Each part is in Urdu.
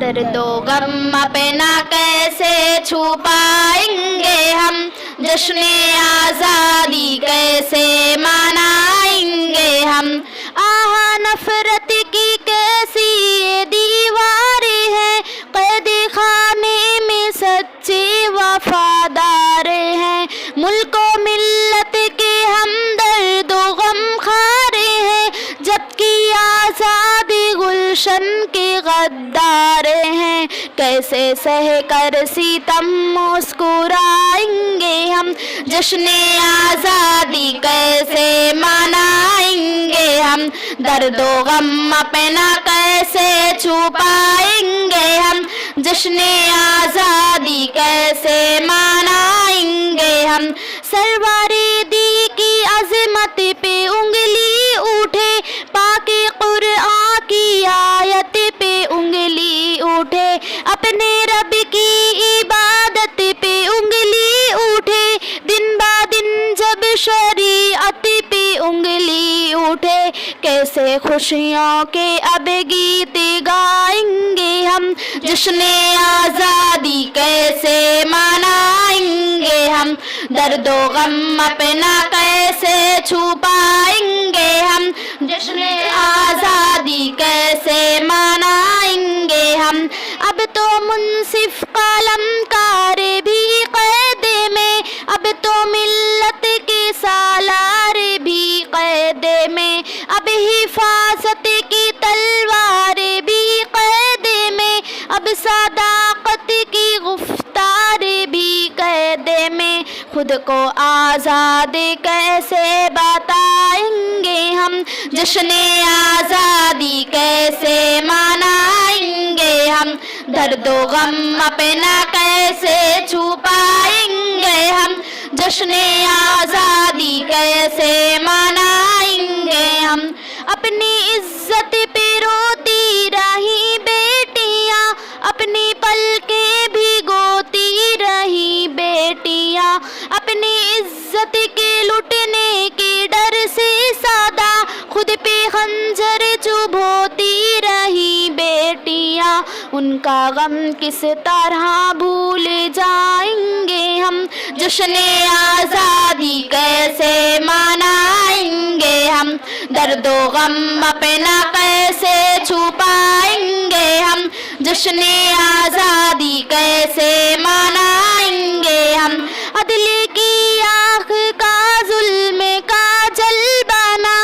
درد و غم اپنا کیسے چھپائیں گے ہم، جشن آزادی کیسے منائیں گے ہم۔ آہ نفرت کی کیسی یہ دیواریں ہیں، قید خانے میں سچے وفادار ہیں، ملک و ملت کے ہم درد و غم کھارے ہیں، جبکہ آزادی گلشن کے غدار ہیں۔ کیسے سہ کر ستم مسکرائیں گے ہم، جشن آزادی کیسے منائیں گے ہم، درد و غم اپنا کیسے چھپائیں گے ہم، جشن آزادی کیسے منائیں گے ہم۔ سرور دی کی عظمت پہ انگلی اٹھے، پاک قرآن کی آیت پہ انگلی اٹھے، اپنے رب کی عبادت پہ انگلی اٹھے، دن با دن جب شریعت پہ انگلی اٹھے، کیسے خوشیوں کے اب گیت گائیں گے ہم، جشن آزادی کیسے منائیں گے ہم، درد و غم اپنا کیسے چھپائیں گے ہم، جشن آزادی کیسے منائیں گے ہم۔ اب تو منصف قلم کار بھی قید میں، اب تو ملت کے سالار بھی قید میں، اب حفاظت کی تلوار بھی قید میں، اب صداقت کی گفتار بھی قید میں، خود کو آزاد کیسے بتائیں گے ہم، جشن آزادی کیسے منائیں گے ہم، درد و غم اپنا کیسے چھپائیں گے ہم، جشن آزادی کیسے منائیں گے ہم۔ اپنی عزت پہ روتی رہی بیٹیاں، اپنی پلکیں بھگوتی رہی بیٹیاں، اپنی عزت کے لٹنے کے ڈر سے سادہ خود پہ خنجر چبھوتی رہی بیٹیاں، ان کا غم کس طرح بھول جائیں گے ہم، جشن آزادی کیسے منائیں گے ہم، درد و غم اپنا کیسے چھپائیں گے ہم، جشن آزادی کیسے منائیں گے ہم۔ عدل کی آنکھ کا ظلم کا جلبانا،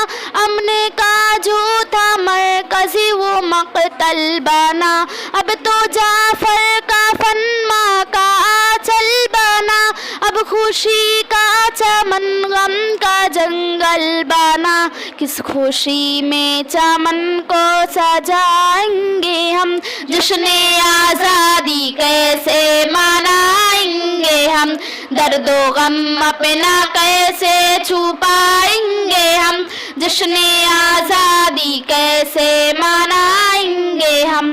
امن کا جو تھا مرکز وہ مقتل بانا، اب تو جعفر کا فنما کا آنچل بانا، اب خوشی کا چمن غم کا جنگل بانا، کس خوشی میں چمن کو سجائیں گے ہم، جشن آزادی کیسے منائیں گے ہم، درد و غم اپنا کیسے چھپائیں گے ہم، جشن آزادی کیسے منائیں گے ہم۔